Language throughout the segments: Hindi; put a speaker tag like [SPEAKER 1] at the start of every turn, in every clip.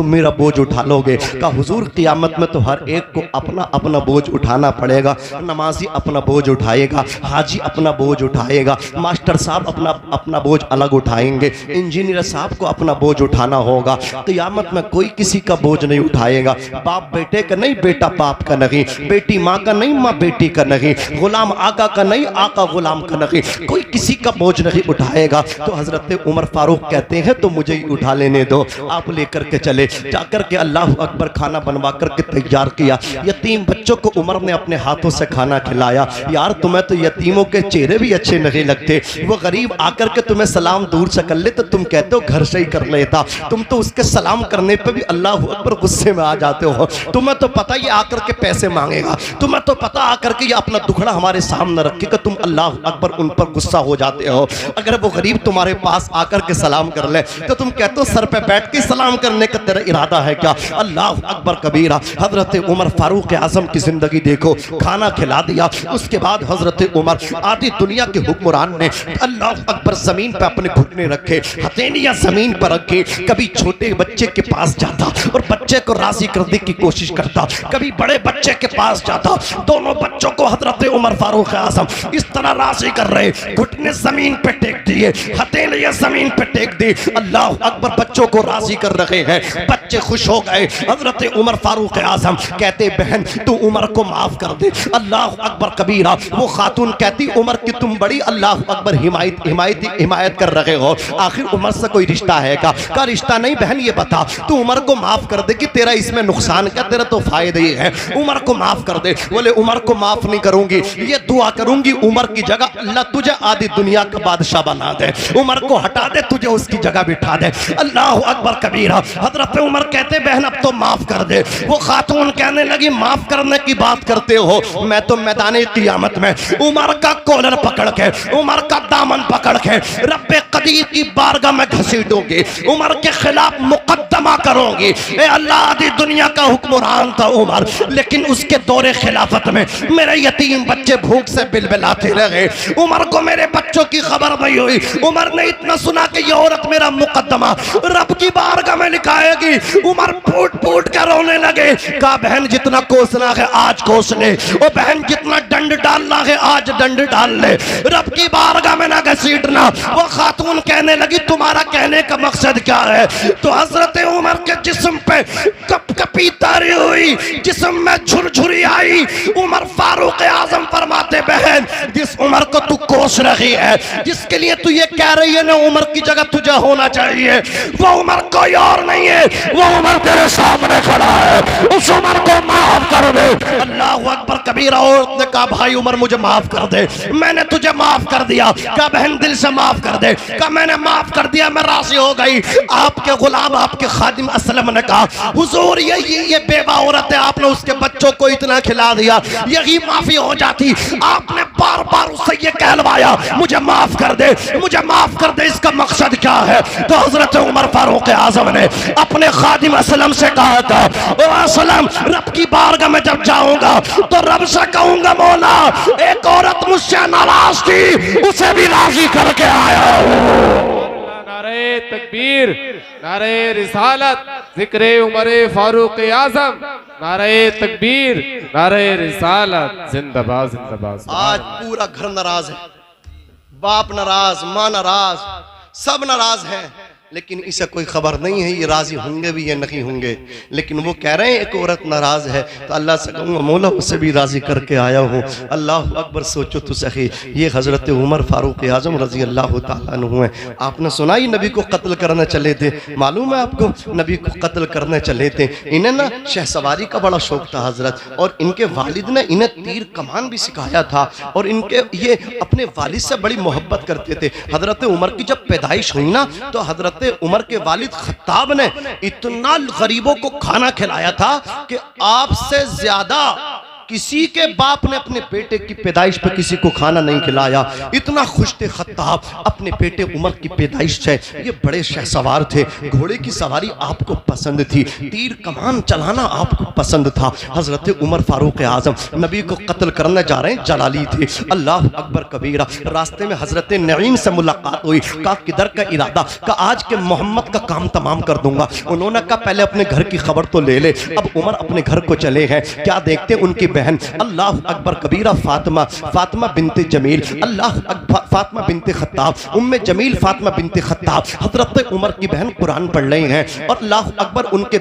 [SPEAKER 1] तुम मेरा बोझ उठा लोगे? कहा हुजूर क़ियामत में तो हर एक को अपना अपना बोझ उठाना पड़ेगा। नमाजी अपना बोझ उठाएगा, हाजी अपना बोझ उठाएगा, मास्टर साहब अपना अपना बोझ अलग उठाएंगे, इंजीनियर साहब को अपना बोझ उठाना होगा। क़ियामत में कोई किसी का बोझ नहीं उठाएगा। बाप बेटे का नहीं, बेटा बाप का नहीं, बेटी माँ का नहीं, माँ बेटी का नहीं, गुलाम आका का नहीं, आका गुलाम का नहीं, कोई किसी का बोझ नहीं उठाएगा। तो हजरत उमर फारूक कहते हैं तो मुझे ही उठा लेने दो। आप लेकर के चले, जाकर के अल्लाह अकबर खाना बनवा करके तैयार किया। यतीम बच्चों को उमर ने अपने हाथों से खाना खिलाया। यार तुम्हें तो यतीमों के चेहरे भी अच्छे नहीं लगते। वो गरीब आकर के तुम्हें सलाम दूर से कर ले तो तुम कहते हो घर से ही कर लेता। तुम तो उसके सलाम करने पे भी अल्लाह अकबर गुस्से में आ जाते हो। तुम्हें तो पता ये आकर के पैसे मांगेगा, तुम्हें तो पता आकर के ये अपना दुखड़ा हमारे सामने रखेगा, तुम अल्लाह अकबर उन पर गुस्सा हो जाते हो। अगर वो गरीब तुम्हारे पास आकर के सलाम कर ले तो तुम कहते हो सर पे बैठ के सलाम करने का तेरा इरादा है क्या? अल्लाह अकबर कबीरा। हजरत उमर फारूक आजम की जिंदगी देखो, खाना खिला दिया। उसके बाद हजरत उमर आधी दुनिया के हुक्मरान ने अल्लाह अकबर जमीन पे अपने घुटने रखे, हथेलियां जमीन पर रखे। कभी छोटे बच्चे के पास जाता और बच्चे को राजी करने की कोशिश करता, कभी बड़े बच्चे के पास जाता। दोनों बच्चों को हजरत उमर फारूक आजम इस तरह राजी कर रहे, घुटने जमीन पे टेक दिए, हथेलियां जमीन पे टेक दी। अल्लाह अकबर बच्चों को राजी कर रहे हैं। बच्चे खुश हो गए। हजरत उमर फारूक आजम कहते बहन तू उमर को माफ कर दे। अल्लाह अकबर कबीरा। वो खातून कहती उमर की तुम बड़ी अल्लाह अकबर हिमायत कर रहे हो, आखिर उमर से कोई रिश्ता है का रिश्ता नहीं बहन, ये बता तू उमर को माफ कर दे कि तेरा इसमें नुकसान क्या, तेरा तो फायदे ही है। उमर को माफ कर दे। बोले उमर को माफ नहीं करूंगी, ये दुआ करूंगी उमर की जगह अल्लाह तुझे आधी दुनिया का बादशाह बना दे। उमर को हटा दे, तुझे उसकी जगह बिठा दे। अल्लाह अकबर कबीरा। हजरत उमर कहते बहन अब तो माफ कर दे। वो खातून कहने लगी माफ करने की बात करते हो, मैं तो मैदान क़ियामत में उमर का कॉलर पकड़ के, उमर का दामन पकड़ के रब्बे कदीर की बारगाह में घसीटूंगी, उमर के खिलाफ मुकद्दमा करूंगी। ए अल्लाह आधी दुनिया का हुक्मरान था उमर, लेकिन उसके दौरे खिलाफत में मेरे यतीम बच्चे भूख से बिलबिलाते रहे। उमर को मेरे बच्चों की खबर नहीं हुई। उमर ने इतना सुना कि ये औरत मेरा मुकद्दमा रब की बारगाह में लिखाएगी। उमर फूट फूट कर रोने लगे। कहा बहन जितना कोसना है आज कोस ले, ओ बहन जितना दंड डालना है आज दंड डाल ले, रब की बारगाह में ना घसीटना। वो खातून कहने लगी तुम्हारा कहने का मकसद क्या है? तो हजरत उमर के जिस्म पे कपकपी तारी हुई, जिस्म में झुरझुरी आई। उमर फारूक आजम फरमाते बहन जिस उमर को तू कोस रही है, जिसके लिए तू ये कह रही है ना उमर की जगह तुझे होना चाहिए, वो उमर कोई और नहीं है, वो उमर तेरे सामने खड़ा है, उस उमर को माफ कर दे। अल्लाह अकबर कबीरा। औरत ने कहा भाई उमर मुझे माफ कर दे, मैंने तुझे माफ कर दिया। कहा बहन दिल से माफ कर दे। कहा मैंने माफ कर दिया, मैं राजी हो गई। आपके गुलाम आपके खादिम असलम ने कहा हुजूर ये बेवा औरत है, आपने उसके बच्चों को इतना खिला दिया, यही माफी हो जाती। आपने बार बार उससे ये कहलवाया मुझे माफ कर दे, मुझे माफ कर दे, इसका मकसद क्या है? तो हजरत उमर फारूक आजम ने अपने खादिम असलम से कहा था ओ असलम रब की बारगाह में जब जाऊंगा तो रब से कहूंगा मौला एक औरत मुझसे नाराज थी, उसे भी राजी करके आया हूं।
[SPEAKER 2] नारे तकबीर, नारे रिसालत, जिक्रे उमरे फारूक आजम, नारे तकबीर, नारे रिसालत, जिंदाबाद जिंदाबाद।
[SPEAKER 1] आज पूरा घर नाराज है, बाप नाराज, माँ नाराज, सब नाराज हैं, लेकिन इसे कोई खबर नहीं है ये राजी होंगे भी या नहीं होंगे। लेकिन वो कह रहे हैं एक औरत नाराज है तो अल्लाह से कहूँगा मौला उसे भी राजी करके आया हूँ। अल्लाह अकबर। सोचो तो सही, ये हजरत उमर फारूक आजम रजी अल्लाह तआला अन्हु हैं। आपने सुना ही नबी को कत्ल करने चले थे, मालूम है आपको? नबी को कत्ल करने चले थे। इन्हें ना शहसवारी का बड़ा शौक था हजरत, और इनके वालिद ने इन्हें तीर कमान भी सिखाया था, और इनके ये अपने वालिद से बड़ी मोहब्बत करते थे। हजरत उमर की जब पैदाइश हुई ना तो हजरत उमर के वालिद खत्ताब ने इतना गरीबों को खाना खिलाया था कि आपसे ज्यादा किसी के बाप ने अपने बेटे की पैदाइश पे किसी को खाना नहीं खिलाया। इतना खुश थे खत्ताब अपने बेटे उमर की पैदाइश से। ये बड़े शहसवार थे, घोड़े की सवारी आपको पसंद थी, तीर कमान चलाना आपको पसंद था। हजरत उमर फारूक आजम नबी को कत्ल करने जा रहे हैं, जलाली थे। अल्लाह अकबर कबीरा। रास्ते में हजरत नईम से मुलाकात हुई। कहा किधर का इरादा? कहा आज के मोहम्मद का काम तमाम कर दूंगा। उन्होंने कहा पहले अपने घर की खबर तो ले ले। अब उमर अपने घर को चले हैं। क्या देखते उनकी बहन अल्लाह अकबर कबीरा फातिमा, फातिमा बिनते जमील, अल्लाह अकबर फातिमा बिनते खत्ताब, उम्मे जमील फातिमा बिनते खत्ताब, हजरत उमर की बहन कुरान पढ़ रही हैं। और अल्लाह अकबर उनके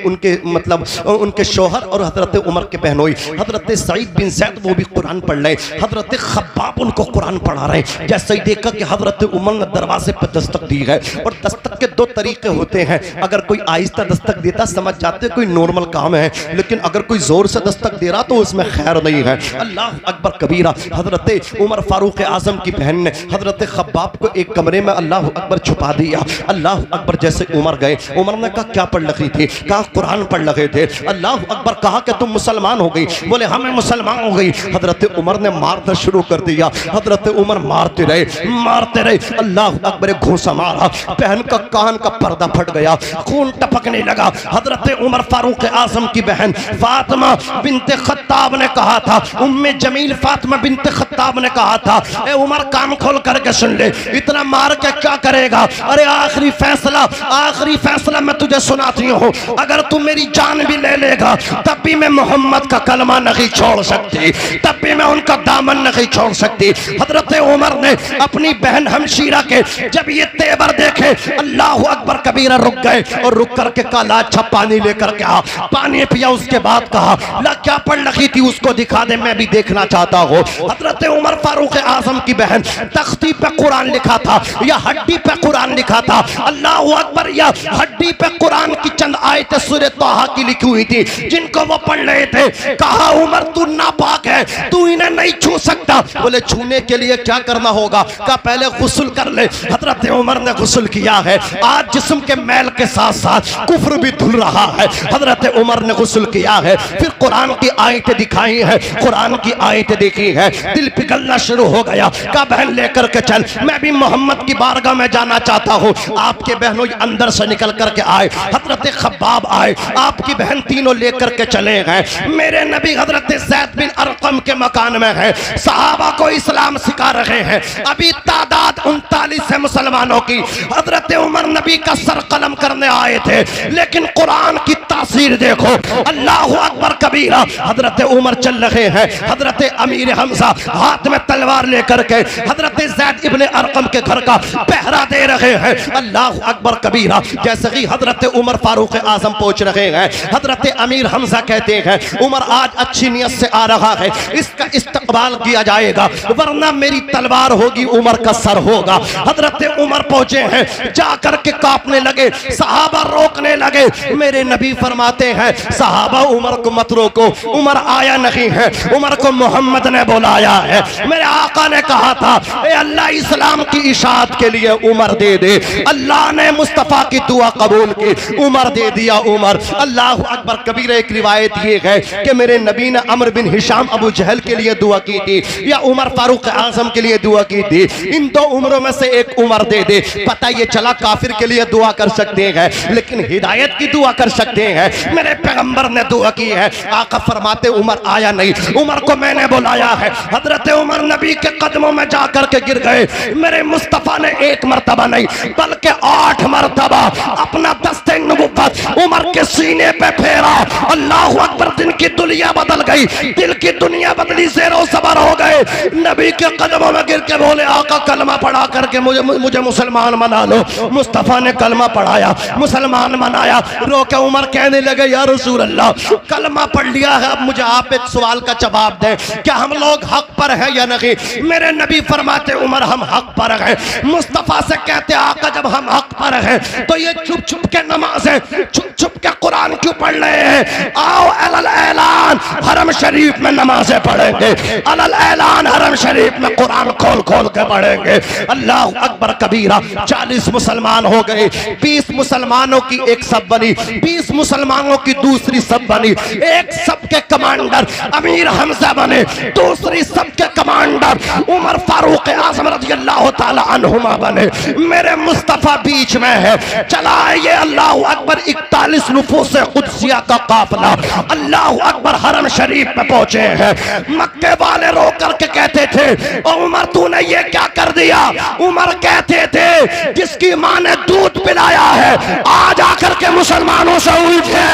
[SPEAKER 1] उनके मतलब उनके शोहर और हजरत उमर के बहनोई हजरत सईद बिन ज़ैद वो भी कुरान पढ़ रहे। हजरत खब्बाब उनको कुरान पढ़ा रहे। जैसे ही देखा कि हजरत उमर ने दरवाजे पर दस्तक दी है। और दस्तक के दो तरीके होते हैं। अगर कोई आहिस्ता दस्तक देता समझ जाते कोई नॉर्मल काम है, लेकिन अगर कोई जोर से दस्तक दे रहा तो उसमें खैर नहीं है। अल्लाह अकबर कबीरा। हजरत उमर फारूक आजम की बहन ने हजरत खब्बाब को एक कमरे में अल्लाह अकबर छुपा दिया। अल्लाह अकबर जैसे उमर गए, उमर ने कहा क्या पढ़ रही थी? कहा कुरान पढ़ रहे थे। अल्लाह अकबर। कहा कि तुम मुसलमान हो गई? बोले हाँ मैं मुसलमान हो गई। हजरत उमर ने मारना शुरू कर दिया। हजरत उमर मारते रहे। अल्लाह अकबर घूंसा मारा, बहन का कान का पर्दा फट गया, खून टपकने लगा। हजरत उमर फारूक आजम की बहन फातिमा बिनते खत्ताब ने कहा था, उम्मे जमील फातिमा बिनते खत्ताब ने कहा था, ए उमर कान खोल करके सुन ले, इतना मार के क्या करेगा? अरे आखिरी फैसला मैं तुझे सुनाती हूँ। अगर तू मेरी जान भी ले लेगा तब भी मैं मोहम्मद का कलमा नहीं छोड़ सकती, तब भी मैं उनका दामन नहीं छोड़ सकती। हजरत उमर ने अपनी बहन हमशीरा के जब ये तेवर देखे अल्लाह अकबर कबीरा रुक गए और रुक करके काला अच्छा पानी लेकर के आ, पानी पिया। उसके बाद कहा ला क्या पढ़ रखी थी उसको दिखा दे, मैं भी देखना चाहता हूँ। हजरत उमर फारूक आजम की बहन तख्ती पे कुरान लिखा था या हड्डी पे कुरान लिखा था? अल्लाह अकबर। या हड्डी पे कुरान की चंद आयतें सूरह तोहा की लिखी हुई थी जिनको वो पढ़ रहे थे। कहा उमर तू नापाक है, तू इन्हें नहीं छू सकता। बोले छूने के लिए क्या करना होगा? कहा पहले गुस्ल कर ले। हजरत उमर ने गुस्ल किया है। आज जिस्म के मैल के साथ साथ कुफ्र भी धुल रहा है। हजरत उमर ने गुस्ल किया है, फिर कुरान की आयतें दिखाई है, कुरान की आयतें देखी है, दिल पिघलना शुरू हो गया। कहा बहन लेकर के चल, मैं भी मोहम्मद की बारगाह में जाना चाहता हूँ। आपके बहनों अंदर से निकल करके आए, हजरत खब्बाब आए, आपकी बहन तीनों लेकर के चले गए। मेरे नबी हजरत ज़ैद बिन अरकम के मकान में है, सहाबा को इस्लाम सिखा रहे हैं। अभी तादाद 39 है मुसलमानों की। हजरत उमर नबी का सर कलम करने आए थे, लेकिन कुरान की तासीर देखो। अल्लाह अकबर कबीरा। हजरत उमर चल रहे हैं, हजरत अमीर हमजा हाथ में तलवार लेकर के हजरत ज़ैद इब्ने अरकम के घर का पहरा दे रहे हैं। अल्लाह अकबर कबीरा। जैसे ही हजरत उमर फारूक आजम पहुंच रहे हैं, हजरत अमीर हमजा कहते हैं उमर आज अच्छी नियत से आ रहा है, इसका इस्तकबाल किया जाएगा, वरना मेरी तलवार होगी, उमर का सर होगा। हजरत उमर पहुंचे हैं, जाकर के कांपने लगे, सहाबा रोकने लगे। मेरे नबी फरमाते हैं सहाबा उमर को मत रोको, उमर आया नहीं है, उमर को मोहम्मद ने बुलाया है। मेरे आका ने कहा था ए अल्लाह इस्लाम की इशाअत के लिए उमर दे दे। अल्लाह ने मुस्तफ़ा की दुआ कबूल की, उमर दे दिया उमर। अल्लाह अकबर कबीर। एक रिवायत ये है कि मेरे नबी ने अमर बिन हिशाम अबू जहल के लिए दुआ की थी या उमर फारूक आजम के लिए दुआ की थी। इन दो उमरों में से एक उमर दे दे। पता ये चला काफिर के लिए दुआ कर सकते हैं, लेकिन हिदायत की दुआ कर सकते हैं। मेरे पैगंबर ने दुआ की है। आका फरमाते उमर आया नहीं, उमर को मैंने बुलाया है। हजरत उमर नबी के कदमों में जाकर के गिर गए। मेरे मुस्तफा ने एक मर्तबा नहीं बल्कि 8 मर्तबा अपना दस्ते नबुव्वत उमर के सीने पे फेरा। अल्लाह अकबर। दिन की दुनिया बदल गई, दिल की दुनिया बदली, ज़ेरो ज़बर हो गए। नबी के कदमों में गिर के बोले आका कलमा पढ़ा करके मुझे मुसलमान बना लो। मुस्तफ़ा ने कलमा पढ़ाया, मुसलमान बनाया। रो के उमर कहने लगे या रसूल अल्लाह कलमा पढ़ लिया है, अब मुझे आप एक सवाल का जवाब दें, क्या हम लोग हक पर हैं या नहीं? मेरे नबी फरमाते उमर हम हक पर हैं। मुस्तफ़ा से कहते आका जब हम हक पर हैं तो ये चुप चुप के नमाज़ें, चुप चुप के कुरान कुरान क्यों पढ़ रहे हैं? आओ अलल ऐलान हरम शरीफ में नमाजें पढ़ेंगे, अलल ऐलान हरम शरीफ में कुरान खोल खोल के पढ़ेंगे। अल्लाह अकबर कबीरा। 40 मुसलमान हो गए, 20 मुसलमानों की एक सब बनी, 20 मुसलमानों की दूसरी सब बनी। एक सब के कमांडर अमीर हमजा बने, दूसरी सब के कमांडर उमर फारूक आजम रज़ी अल्लाह ताला अन्हुमा बने। मेरे मुस्तफा बीच में है। चला ये अल्लाह अकबर 41 नुफूस कुदसिया का काफिला अल्लाह अकबर हरम शरीफ में पहुंचे हैं। मक्के वाले रो करके कहते थे, ओ उमर तूने ये क्या कर दिया? उमर कहते थे, जिसकी मां ने दूध पिलाया है आज आकर के मुसलमानों से उठे।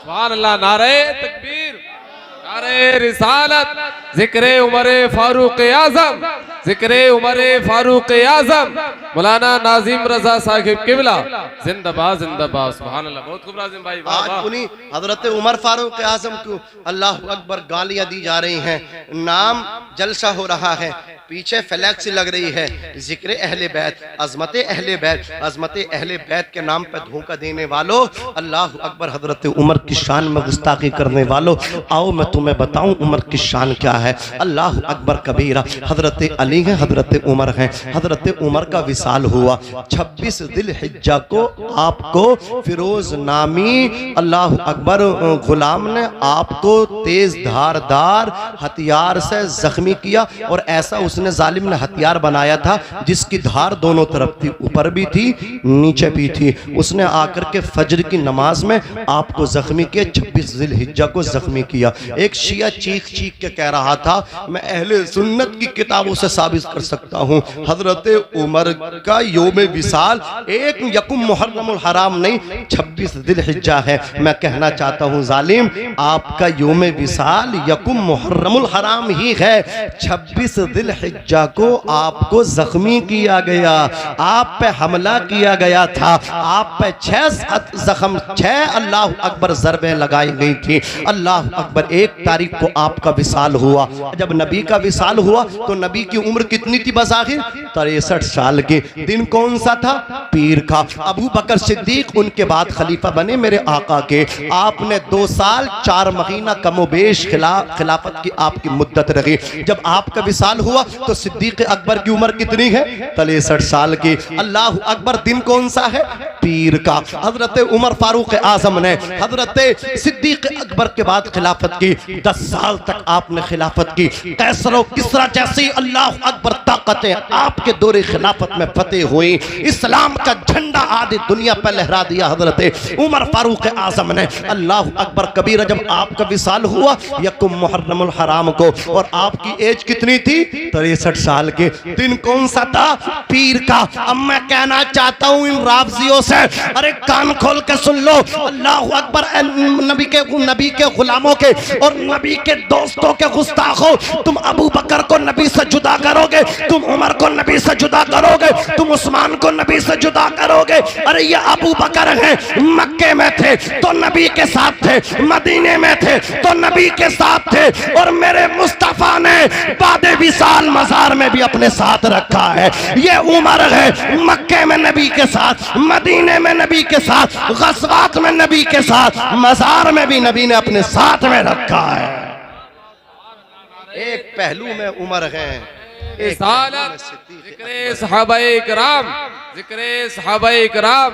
[SPEAKER 2] सुभान अल्लाह। नारे तकबीर, नारे रिसालत, जिक्रे उमरे फारूक आजम, जिक्रे उमरे फारूक आजम, मौलाना नाजिम रजा साहिब किबला जिंदाबाद जिंदाबाद। सुभान अल्लाह। बहुत खूब नाजिम भाई, वाह वाह।
[SPEAKER 1] आज उन्हीं हजरत उमर फारूक आजम को अल्लाह अकबर गालियां दी जा रही हैं। नाम जलसा हो रहा है, पीछे फ्लैक्स लग रही है, जिक्र अहले बैत, अजमत अहले बैत, अजमत अहले बैत के नाम पर धोखा देने वालों, अल्लाह अकबर हजरत उमर की शान में गुस्ताखी करने वालों, आओ मैं तुम्हें बताऊं उमर की शान क्या है। अल्लाह अकबर कबीरा। हजरत अली हैं, हजरत उमर हैं। हजरत उमर का विसाल हुआ 26 दिलहिज्जा को। आपको फिरोज नामी अल्लाह अकबर गुलाम ने आपको तेज धारदार हथियार से जख्मी किया, और ऐसा उसने जालिम ने हथियार बनाया था जिसकी धार दोनों तरफ थी, ऊपर भी थी नीचे भी थी। उसने आकर के फजर की नमाज में आपको जख्मी किया, 26 जिलहिज्जा को जख्मी किया। एक शिया चीख चीख के कह रहा था, मैं अहले सुन्नत की किताबों से साबित कर सकता हूँ, हजरत उमर का योम विसाल एक यकुम मुहर्रमुल हराम नहीं 26 जिलहिज्जा है। मैं कहना चाहता हूँ जालिम, आपका योम विसाल यकुम मुहर्रमुल हराम ही है। 26 जिलहिज्जा को आपको जख्मी किया गया, आप पे हमला किया गया था, आप पे 6 अल्लाह अकबर ज़रबें लगाई गई थी। अल्लाह अकबर 1 तारीख को आपका विसाल हुआ। जब नबी का विसाल हुआ तो नबी की उम्र कितनी थी बज़ाहिर? 63 साल की। दिन कौन सा था? पीर का। अबू बकर सिद्दीक उनके बाद खलीफा बने मेरे आका के। आपने 2 साल 4 महीना कमोबेश खिलाफत की आपकी मुद्दत रही। जब आपका विसाल हुआ तो सिद्दीक अकबर की उम्र कितनी है? 63 साल की। अल्लाह अकबर। दिन कौन सा है? पीर का। हजरत उमर फारूक आजम ने हजरत सिद्दीक अकबर के बाद खिलाफत की। 10 साल तक आपने खिलाफत की। कैसर और किसरा जैसी अल्लाह अकबर ताकतें आपके दौरे खिलाफत में फतेह हुई। इस्लाम का झंडा आधी दुनिया पर लहरा दिया हजरत उमर फारूक आजम ने। अल्लाह अकबर कबीर। जब आपका विसाल हुआ यकुम मुहर्रमुल हराम को, और आपकी एज कितनी थी? 63 साल के। दिन कौन सा था? पीर का। अब मैं कहना चाहता हूं इन राफजियों से, अरे कान खोल के सुन लो। अल्लाह अकबर। नबी के गुलामों के और नबी के दोस्तों के गुस्ताखों, तुम अबू बकर को नबी से जुदा करोगे, तुम उमर को नबी से जुदा करोगे, तुम उस्मान को नबी से जुदा करोगे। अरे ये अबू बकर हैं, मक्के में थे तो नबी के साथ थे, मदीने में थे तो नबी के साथ थे, और मेरे मुस्तफा ने बादे विसाल मजार में भी अपने साथ रखा है। ये उमर है, मक्के में नबी के साथ, मदीने में नबी के साथ, गज़वात में नबी के साथ, मजार में भी नबी ने अपने साथ में रखा है। एक पहलू में उमर है,
[SPEAKER 2] जिक्रे सहाबाए किराम, जिक्रे सहाबाए किराम।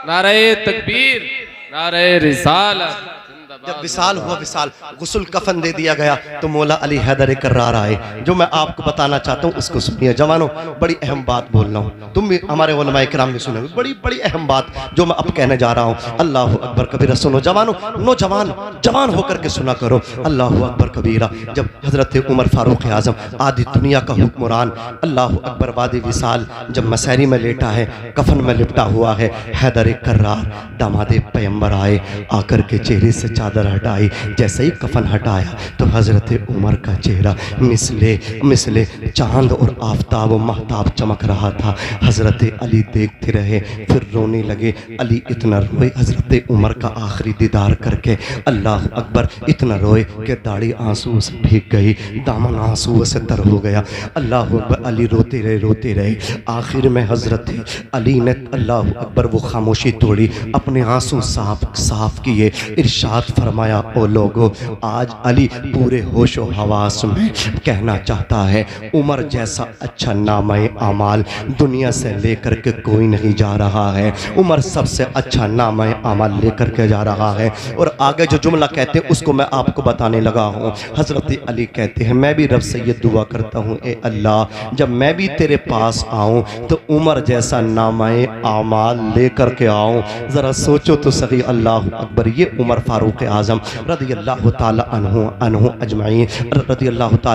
[SPEAKER 2] नारे तकबीर, नारे रिसालत।
[SPEAKER 1] जब विसाल हुआ, विसाल गुस्ल कफन दे दिया गया तो मौला अली हैदर कर्रार आए। जो मैं आपको बताना चाहता हूँ उसको सुनिए जवानों। बड़ी अहम बात बोल रहा हूँ, तुम भी हमारे उलमाए किराम भी सुनोगे। बड़ी बड़ी अहम बात जो मैं अब कहने जा रहा हूँ। अल्लाह अकबर कबीरा। सुनो जवानों, नौजवान जवान होकर के सुना करो। अल्लाह अकबर कबीरा। जब हजरत उमर फारूक आजम आधी दुनिया का हुक्मरान, अल्लाह अकबर वादी विसाल जब मसहरी में लेटा है, कफन में लिपटा हुआ है, हैदर कर्रार दामादे पैगंबर आए, आकर के चेहरे से चादर हटाई। जैसे ही कफन हटाया तो हज़रत उमर का चेहरा मिसले चांद और आफताब व महताब चमक रहा था। हज़रत अली देखते रहे, फिर रोने लगे। अली इतना रोए हज़रत उमर का आखिरी दीदार करके, अल्लाह अकबर, इतना रोए कि दाढ़ी आंसू से भीग गई, दामन आंसू से तर हो गया। अल्लाह अकबर, अली रोते रहे। आखिर में हज़रत अली ने अल्लाह अकबर वो खामोशी तोड़ी, अपने आंसू साफ किए, इरशाद फरमाया, ओ लोगो, आज अली पूरे होशो हवास में कहना चाहता है, उमर जैसा अच्छा नामे आमाल दुनिया से लेकर के कोई नहीं जा रहा है। उमर सबसे अच्छा नामे आमाल लेकर के जा रहा है। और आगे जो जुमला कहते हैं उसको मैं आपको बताने लगा हूँ। हज़रत अली कहते हैं, मैं भी रब से ये दुआ करता हूँ, ए अल्लाह, जब मैं भी तेरे पास आऊँ तो उमर जैसा नामे आमाल लेकर के आऊँ। ज़रा सोचो तो सही, अल्लाह अकबर। ये उमर फारूक आज़म रज़ियल्लाहु ताला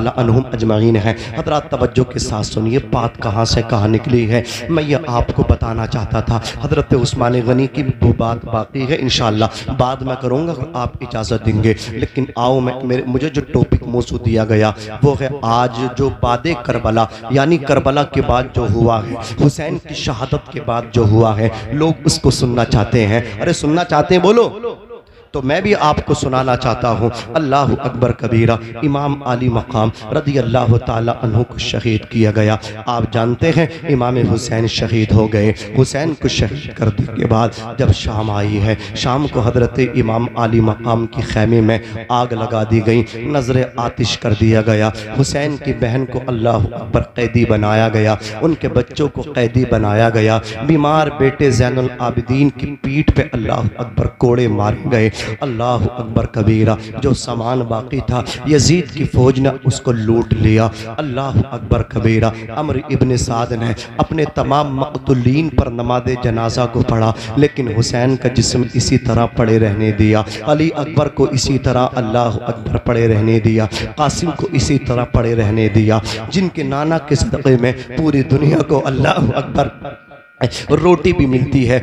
[SPEAKER 1] अन्हु अजमईन है। हज़रात तवज्जो के साथ सुनिए, बात कहाँ से कहाँ निकली है, मैं ये आपको बताना चाहता था। हज़रत उस्मान गनी की वो बात बाकी है, इंशाअल्लाह बाद में करूँगा अगर आप इजाज़त देंगे। लेकिन आओ, मुझे जो टॉपिक मौजू दिया गया वो है आज जो बादे करबला, यानी करबला के बाद जो हुआ है, हुसैन की शहादत के बाद जो हुआ है, लोग उसको सुनना चाहते हैं। अरे सुनना चाहते हैं, बोलो। तो मैं भी आपको सुनाना चाहता हूँ। अल्लाह अकबर कबीरा, इमाम अली मकाम रज़ियल्लाहु ताला अन्हु को शहीद किया गया। आप जानते हैं इमाम हुसैन शहीद हो गए। हुसैन को शहीद करने के बाद जब शाम आई है, शाम को हज़रत इमाम अली मकाम की खैमे में आग लगा दी गई, नजर आतिश कर दिया गया। हुसैन की बहन को अल्लाह अकबर कैदी बनाया गया, उनके बच्चों को कैदी बनाया गया। बीमार बेटे ज़ैनुल आबिदीन की पीठ पे अल्लाह अकबर कोड़े मारे गए। अल्लाह अकबर कबीरा, जो सामान बाकी था यजीद की फौज ने उसको लूट लिया। अल्लाह अकबर कबीरा, अमर इब्न साद ने अपने तमाम मक़तूलीन पर नमाज जनाजा को पढ़ा, लेकिन हुसैन का जिस्म इसी तरह पड़े रहने दिया। अली अकबर को इसी तरह अल्लाह अकबर पड़े रहने दिया। कासिम को इसी तरह पड़े रहने दिया। जिनके नाना के सदक़े में पूरी दुनिया को अल्लाह अकबर रोटी भी मिलती है,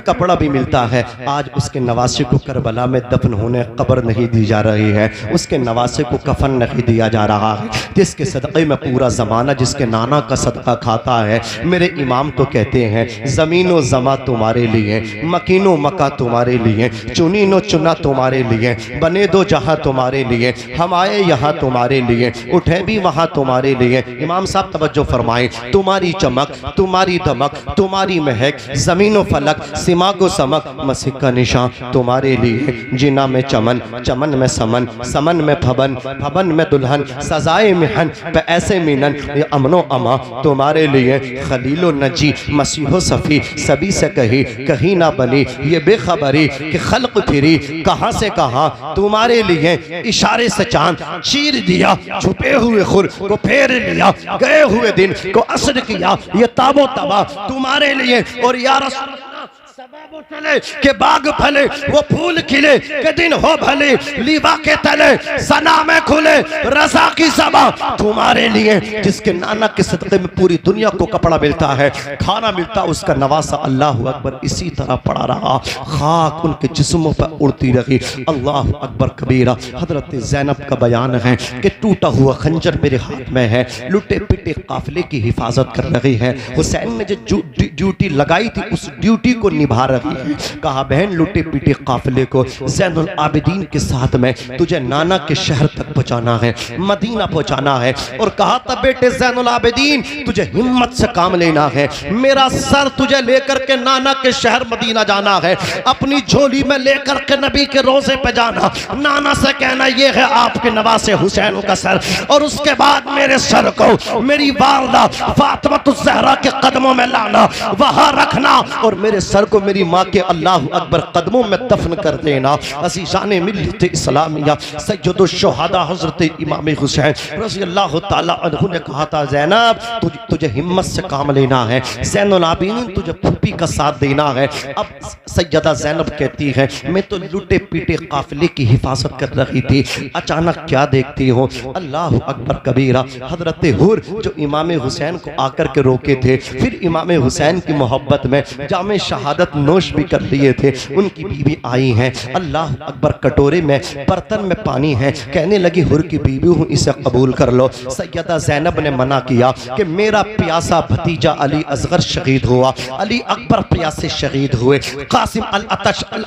[SPEAKER 1] कपड़ा भी मिलता है। आज उसके नवासे को करबला में दफन होने कब्र नहीं दी जा रही है, उसके नवासे को कफन नहीं दिया जा रहा है। जिसके सदक़े में पूरा ज़माना जिसके नाना का सदका खाता है। मेरे इमाम तो कहते हैं, ज़मीनो ज़मा तुम्हारे लिए, मकीनो मका तुम्हारे लिए, चुनीनो चुना तुम्हारे लिए, बने दो जहाँ तुम्हारे लिए, हम आए यहाँ तुम्हारे लिए, उठे भी वहाँ तुम्हारे लिए। इमाम साहब तवज्जो फरमाएं, तुम्हारी चमक, तुम्हारी धमक, तुम्हारी महक, ज़मीनो फलक, सिमा को समक, मसीह का निशान तुम्हारे लिए। जिना में चमन, चमन में समन, समन में फबन, फबन में दुल्हन, सजाए मिहन पे ऐसे मिनन, ये अमनो अमा तुम्हारे लिए। खलीलो नजी मसीहो सफ़ी, सभी से कहीं ना बनी ये बेखबरी कि खल्क फिरी कहाँ से कहाँ तुम्हारे लिए। इशारे से चांद चीर दिया, छुपे हुए खुर को फेर लिया, गए हुए दिन को असर किया, ये ताबो तबा तुम्हारे लिए। और या रसूल सबब चले के बाग फले, वो फूल खिले के दिन हो भले, लीबा के तले सना में खुले, रजा की सबा तुम्हारे लिए। जिसके नाना के सदक़े में पूरी दुनिया को कपड़ा मिलता है, खाना मिलता, उसका नवासा अल्लाह अकबर इसी तरह पड़ा रहा, खाक उनके जिस्मों पर उड़ती रही। अल्लाह अकबर कबीरा। हजरत ज़ैनब का बयान है कि टूटा हुआ खंजर मेरे हाथ में है, लुटे पिटे काफिले की हिफाजत कर रही है। हुसैन ने जो ड्यूटी लगाई थी उस ड्यूटी को निभा रही है। कहा, बहन लुटे पीटे काफिले को ज़ैनुल आबिदीन के साथ में तुझे नाना के शहर तक पहुंचाना है, मदीना पहुंचाना है। और कहा था, बेटे ज़ैनुल आबिदीन तुझे हिम्मत से काम लेना है, मेरा सर तुझे लेकर के नाना के शहर मदीना जाना है, अपनी झोली में लेकर के नबी के रोजे पे जाना, नाना से कहना ये है आपके नवासे हुसैन का सर, और उसके बाद मेरे सर को मेरी वालदा फातिमा ज़हरा के कदमों में लाना, वहां रखना, और मेरे सर को मेरी माँ के अल्लाह अकबर कदमों में दफन कर देना। अज़ीज़ान मिल्लत इस्लामिया सय्यदुश शुहदा हज़रत इमाम हुसैन रज़ियल्लाहु ताला अन्हु ने कहा था, ज़ैनब तुझे हिम्मत से काम लेना है, ज़ैनुल आबिदीन तुझे फूफी का साथ देना है। अब सैयदा ज़ैनब कहती है, मैं तो लुटे पीटे काफिले की हिफाजत कर रही थी, अचानक क्या देखती हूँ, अल्लाह अकबर कबीरा। हज़रत हुर जो इमाम हुसैन को आकर के रोके थे, फिर इमाम हुसैन की मोहब्बत में जामे शहादत नोश भी कर लिए थे। उनकी बीवी आई हैं, अल्लाह अकबर, कटोरे में बर्तन में पानी है, कहने लगी हुर की बीवी हूँ, इसे कबूल कर लो। सैयदा ज़ैनब ने मना किया कि मेरा प्यासा भतीजा अली असगर शहीद हुआ, अली अकबर प्यासे शहीद हुए। कासिम अल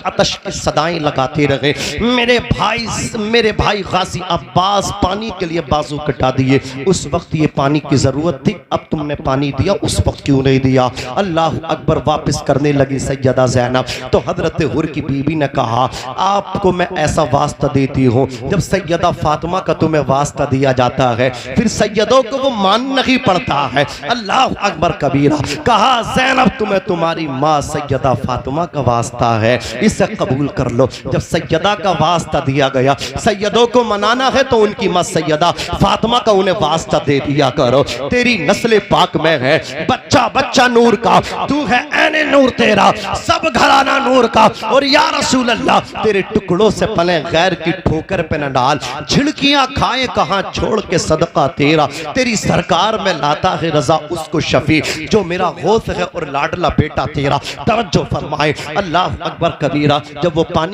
[SPEAKER 1] अतश की सदाएं लगाते रहे। मेरे भाई गाजी अब्बास पानी के लिए बाजू कटा दिए। उस वक्त ये पानी की जरूरत थी, अब तुमने पानी दिया, उस वक्त क्यों नहीं दिया? अल्लाह अकबर। वापस करने लगी सैयदा ज़ैनब। तो हजरत हुर की बीवी ने कहा, आपको मैं ऐसा वास्ता देती हूँ, जब सैयदा फातिमा का तुम्हें वास्ता दिया जाता है फिर सैयदों को वो मानना ही पड़ता है। अल्लाह अकबर कबीरा। कहा, ज़ैनब तुम्हें तुम्हारी माँ सैयदा फातिमा का वास्ता है, इसे कबूल कर लो। जब सैयदा का वास्ता दिया गया, सैयदों को मनाना है तो उनकी माँ सैयदा फातिमा का उन्हें वास्ता दे दिया करो। तेरी नस्ल पाक में है, बच्चा बच्चा नूर का, तू है ऐने नूर तेरा, सब घराना नूर का। और या रसूल अल्लाह, तेरे टुकड़ों से पले गैर की ठोकर पे न डाल, झिड़कियां खाए कहां छोड़ के सदका तेरा। तेरी सरकार में लाता है रजा उसको शफी, जो मेरा गौस है और लाडला बेटा तेरा। तवज्जो फरमाए। अल्लाह अकबर कबीरा। जब वो पानी